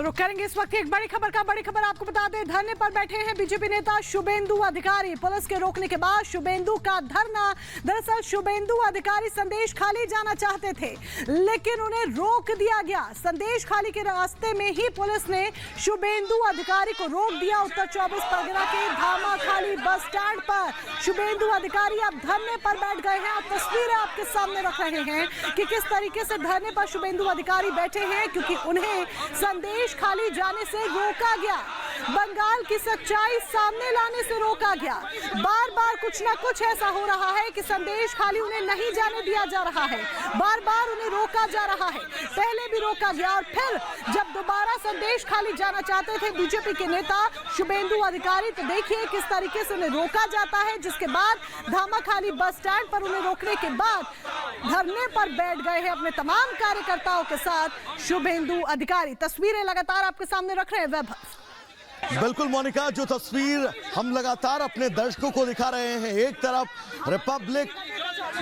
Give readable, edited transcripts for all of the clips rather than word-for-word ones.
रुक करेंगे इस वक्त एक बड़ी खबर आपको बता दें। धरने पर बैठे हैं बीजेपी नेता शुभेंदु अधिकारी। पुलिस के रोकने के बाद शुभेंदु का धरना। दरअसल शुभेंदु अधिकारी संदेश खाली जाना चाहते थे, लेकिन उन्हें रोक दिया गया। संदेश खाली के रास्ते में ही पुलिस ने शुभेंदु अधिकारी को रोक दिया। उत्तर 24 परगना के धामाखाली बस स्टैंड पर शुभेंदु अधिकारी अब धरने पर बैठ गए हैं। अब तस्वीरें आपके सामने रख रहे हैं कि किस तरीके से धरने पर शुभेंदु अधिकारी बैठे हैं, क्योंकि उन्हें संदेश खाली जाने से रोका गया। बंगाल की सच्चाई सामने लाने से रोका गया। बार बार कुछ ना कुछ ऐसा हो रहा है कि संदेश खाली उन्हें नहीं जाने दिया जा रहा है, बार बार उन्हें रोका जा रहा है। पहले भी रोका गया और फिर जब दोबारा संदेश खाली जाना चाहते थे बीजेपी के नेता शुभेंदु अधिकारी, तो देखिए किस तरीके से उन्हें रोका जाता है, जिसके बाद धामाखाली बस स्टैंड पर उन्हें रोकने के बाद धरने पर बैठ गए हैं अपने तमाम कार्यकर्ताओं के साथ शुभेंदु अधिकारी। तस्वीरें लगातार आपके सामने रख रहे हैं वैभव। बिल्कुल मोनिका, जो तस्वीर हम लगातार अपने दर्शकों को दिखा रहे हैं, एक तरफ रिपब्लिक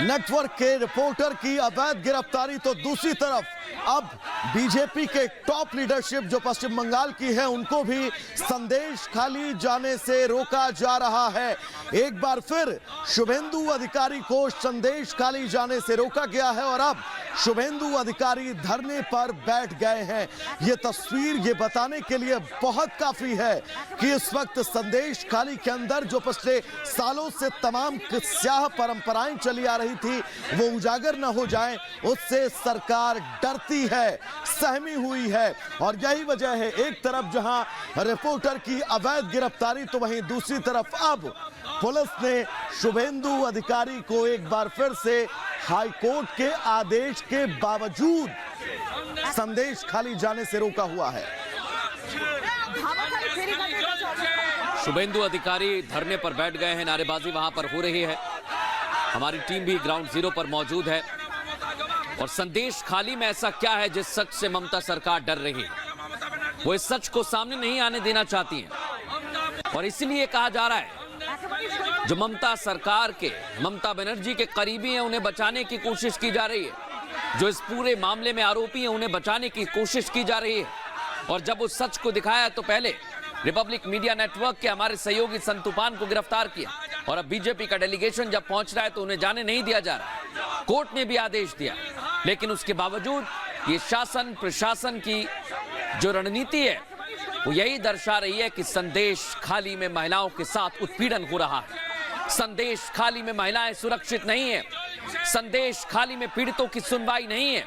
नेटवर्क के रिपोर्टर की अवैध गिरफ्तारी, तो दूसरी तरफ अब बीजेपी के टॉप लीडरशिप जो पश्चिम बंगाल की है, उनको भी संदेश खाली जाने से रोका जा रहा है। एक बार फिर शुभेंदु अधिकारी को संदेश खाली जाने से रोका गया है और अब शुभेंदु अधिकारी धरने पर बैठ गए हैं। ये तस्वीर ये बताने के लिए बहुत काफी है कि इस वक्त संदेश खाली के अंदर जो पिछले सालों से तमाम स्याह परंपराएं चली आ रही थी, वो उजागर न हो जाएं, उससे सरकार डरती है, सहमी हुई है। और यही वजह है, एक तरफ जहां रिपोर्टर की अवैध गिरफ्तारी, तो वहीं दूसरी तरफ अब पुलिस ने शुभेंदु अधिकारी को एक बार फिर से हाईकोर्ट के आदेश के बावजूद संदेश खाली जाने से रोका हुआ है। शुभेंदु अधिकारी धरने पर बैठ गए हैं, नारेबाजी वहां पर हो रही है। हमारी टीम भी ग्राउंड जीरो पर मौजूद है। और संदेश खाली में ऐसा क्या है जिस सच से ममता सरकार डर रही है? वो इस सच को सामने नहीं आने देना चाहती हैं और इसीलिए कहा जा रहा है जो ममता सरकार के, ममता बनर्जी के करीबी हैं, उन्हें बचाने की कोशिश की जा रही है। जो इस पूरे मामले में आरोपी हैं, उन्हें बचाने की कोशिश की जा रही है। और जब उस सच को दिखाया तो पहले रिपब्लिक मीडिया नेटवर्क के हमारे सहयोगी संतुपान को गिरफ्तार किया और अब बीजेपी का डेलीगेशन जब पहुंच रहा है तो उन्हें जाने नहीं दिया जा रहा। कोर्ट ने भी आदेश दिया, लेकिन उसके बावजूद ये शासन प्रशासन की जो रणनीति है वो यही दर्शा रही है कि संदेश खाली में महिलाओं के साथ उत्पीड़न हो रहा है। संदेश खाली में महिलाएं सुरक्षित नहीं है। संदेश खाली में पीड़ितों की सुनवाई नहीं है।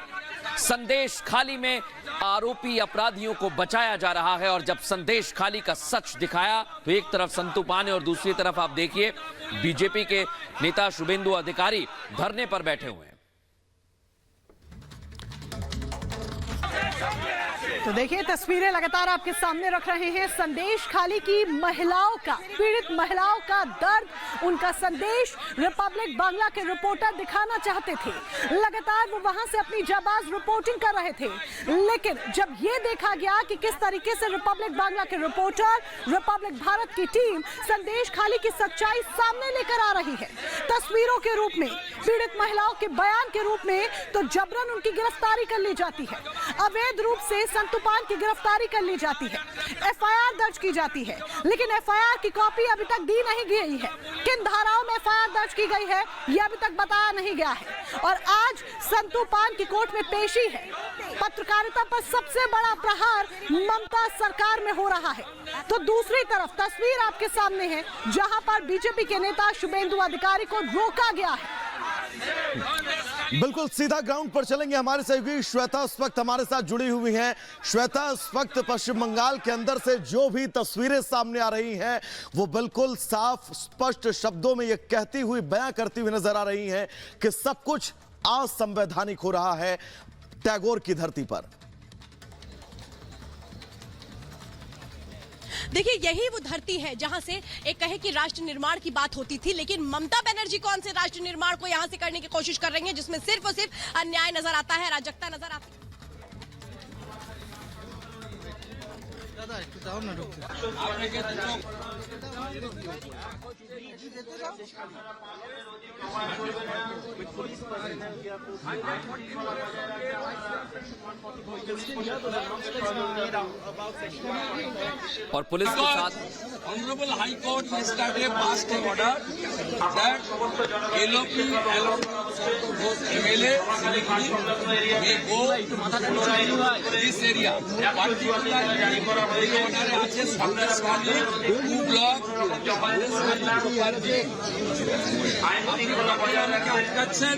संदेश खाली में आरोपी अपराधियों को बचाया जा रहा है। और जब संदेश खाली का सच दिखाया तो एक तरफ संतुपान है और दूसरी तरफ आप देखिए बीजेपी के नेता शुभेंदु अधिकारी धरने पर बैठे हुए हैं। तो देखिए तस्वीरें लगातार आपके सामने रख रहे हैं। संदेश खाली की महिलाओं का, पीड़ित महिलाओं का दर्द, उनका संदेश रिपब्लिक बांग्ला के रिपोर्टर दिखाना चाहते थे। लगातार वो वहां से अपनी जाबाज रिपोर्टिंग कर रहे थे, लेकिन जब ये देखा गया कि किस तरीके से रिपब्लिक बांग्ला के रिपोर्टर, रिपब्लिक भारत की टीम संदेश खाली की सच्चाई सामने लेकर आ रही है, तस्वीरों के रूप में, पीड़ित महिलाओं के बयान के रूप में, तो जबरन उनकी गिरफ्तारी कर ली जाती है। अवैध रूप से संतुपान की गिरफ्तारी कर ली जाती है, एफआईआर दर्ज की जाती है, लेकिन एफआईआर की कॉपी अभी तक दी नहीं गई है। किन धाराओं में एफआईआर दर्ज की गई है यह अभी तक बताया नहीं गया है। और आज संतुपान की कोर्ट में पेशी है। पत्रकारिता पर सबसे बड़ा प्रहार ममता सरकार में हो रहा है। तो दूसरी तरफ तस्वीर आपके सामने है जहां पर बीजेपी के नेता शुभेंदु अधिकारी को रोका गया है। बिल्कुल सीधा ग्राउंड पर चलेंगे। हमारे सहयोगी श्वेता इस वक्त हमारे साथ जुड़ी हुई हैं। श्वेता, इस वक्त पश्चिम बंगाल के अंदर से जो भी तस्वीरें सामने आ रही हैं वो बिल्कुल साफ स्पष्ट शब्दों में ये कहती हुई, बयां करती हुई नजर आ रही हैं कि सब कुछ असंवैधानिक हो रहा है टैगोर की धरती पर। देखिए यही वो धरती है जहां से एक कहे कि राष्ट्र निर्माण की बात होती थी, लेकिन ममता बनर्जी कौन से राष्ट्र निर्माण को यहां से करने की कोशिश कर रही है, जिसमें सिर्फ और सिर्फ अन्याय नजर आता है, अराजकता नजर आती है। और पुलिस के साथ Honorable High Court yesterday passed an order that LOP along both MLA may go to this area. Particularly, order আছে সন্দেশখালী 2 ব্লক আপনি আমাকে আটকাচ্ছেন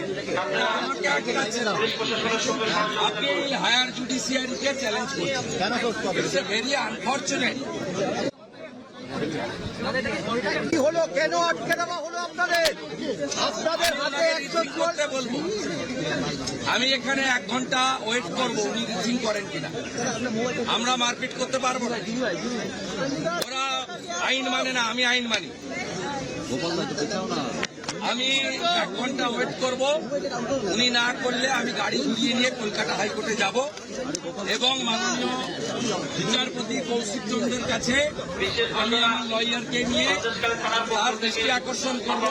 আমাকে আটকাচ্ছেন আপনি হায়ার জুডিশিয়ারিকে চ্যালেঞ্জ করছেন ইটস এ ভেরি আনফরচুনেট কি হলো, কেন আটকে দেওয়া হলো আপনাদের হাতে 144 বলবো আমি এখানে 1 ঘন্টা ওয়েট করবো উনি রিসিভ করেন কিনা আমরা মারপিট করতে পারবো না ওরা আইন মানে না আমি আইন মানি আমি 1 ঘন্টা ওয়েট করব উনি না করলে আমি গাড়ি ঘুরিয়ে নিয়ে কলকাতা হাইকোর্টে যাব এবং মাননীয় বিচারপতি কৌশিক চন্দ্রের কাছে আমি আমার লয়ারকে নিয়ে তার দৃষ্টি আকর্ষণ করব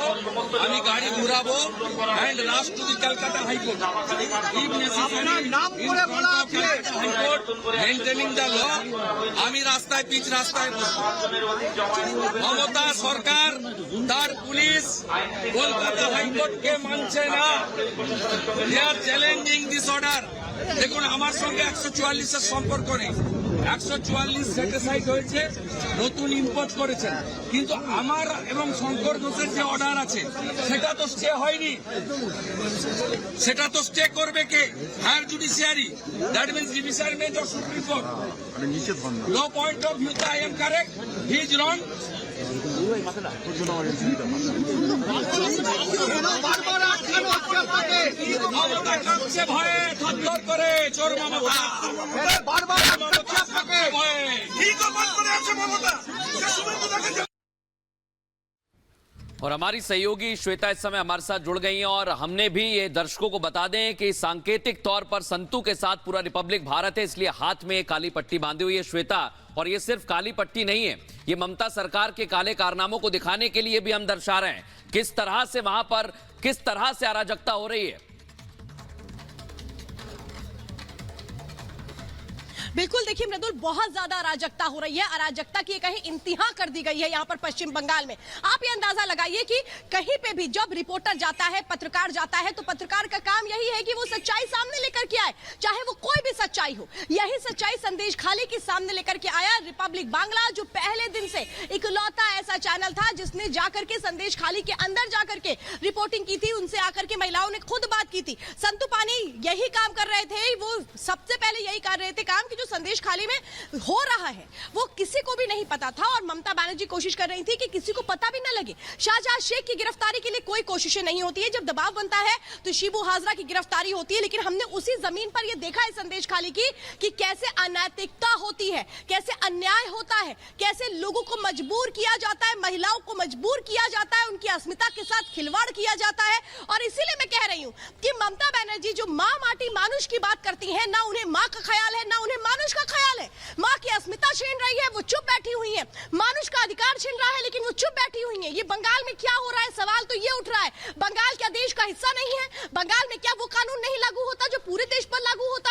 আমি গাড়ি ঘুরাবো and last to the Kolkata high court if necessary high court maintaining the law আমি রাস্তায় পিচ রাস্তায় বসবো মমতা সরকার তার পুলিশ কলকাতা হাইকোর্টকে মানছে না দে আর চ্যালেঞ্জিং দিস অর্ডার দেখুন আমার সঙ্গে 144 এর সম্পর্ক নেই 144 সেটিসাইড হয়েছে নতুন ইম্পোর্ট করেছেন কিন্তু আমার এবং শঙ্কর ঘোষের যে অর্ডার আছে সেটা তো স্টে হয়নি সেটা তো স্টে করবে কে higher judiciary that means division bench of supreme court no point of view I am correct he is wrong Mamata কাঁপছে ভয়ে থরথর করে চোর মমতা ভয়ে और हमारी सहयोगी श्वेता इस समय हमारे साथ जुड़ गई हैं और हमने भी ये दर्शकों को बता दें कि सांकेतिक तौर पर संतू के साथ पूरा रिपब्लिक भारत है इसलिए हाथ में काली पट्टी बांधी हुई है श्वेता और ये सिर्फ काली पट्टी नहीं है ये ममता सरकार के काले कारनामों को दिखाने के लिए भी हम दर्शा रहे हैं किस तरह से वहां पर किस तरह से अराजकता हो रही है। बिल्कुल देखिए मृदुल बहुत ज्यादा अराजकता हो रही है अराजकता की कहीं इंतहा कर दी गई है यहाँ पर पश्चिम बंगाल में आप ये अंदाजा लगाइए कि कहीं पे भी जब रिपोर्टर जाता है पत्रकार जाता है तो पत्रकार का काम यही है कि वो सच्चाई सामने लेकर के आए चाहे वो कोई भी सच्चाई हो यही सच्चाई संदेश खाली के सामने लेकर के आया रिपब्लिक बांग्ला जो पहले दिन से इकलौता ऐसा चैनल था जिसने जाकर के संदेश खाली के अंदर जाकर के रिपोर्टिंग की थी उनसे आकर के महिलाओं ने खुद बात की थी संतू पानी यही काम कर रहे थे वो सबसे पहले यही कर रहे थे काम कि जो संदेश खाली में हो रहा है वो किसी को भी नहीं पता था और ममता बनर्जी कोशिश कर रही थी कि किसी को पता भी न लगे शाहजहां शेख की गिरफ्तारी के लिए कोई कोशिशें नहीं होती है जब दबाव बनता है तो शिबू हाजरा की गिरफ्तारी होती है लेकिन हमने उसी जमीन पर यह देखा है संदेश खाली की कि कैसे अनैतिकता होती है कैसे अन्याय होता है कैसे लोगों को मजबूर किया जाता है महिलाओं को मजबूर किया जाता है उनकी अस्मिता के साथ खिलवाड़ किया जाता है और इसीलिए मैं कह रही हूं कि ममता बनर्जी जो मां माटी मानुष की बात करती है ना उन्हें मां का ख्याल है ना उन्हें मानुष का ख्याल है मां की अस्मिता छीन रही है वो चुप बैठी हुई है मानुष का अधिकार छीन रहा है लेकिन वो चुप बैठी हुई है ये बंगाल में क्या हो रहा है सवाल तो ये उठ रहा है बंगाल क्या देश का हिस्सा नहीं है बंगाल में क्या वो कानून नहीं लागू होता जो पूरे देश पर लागू होता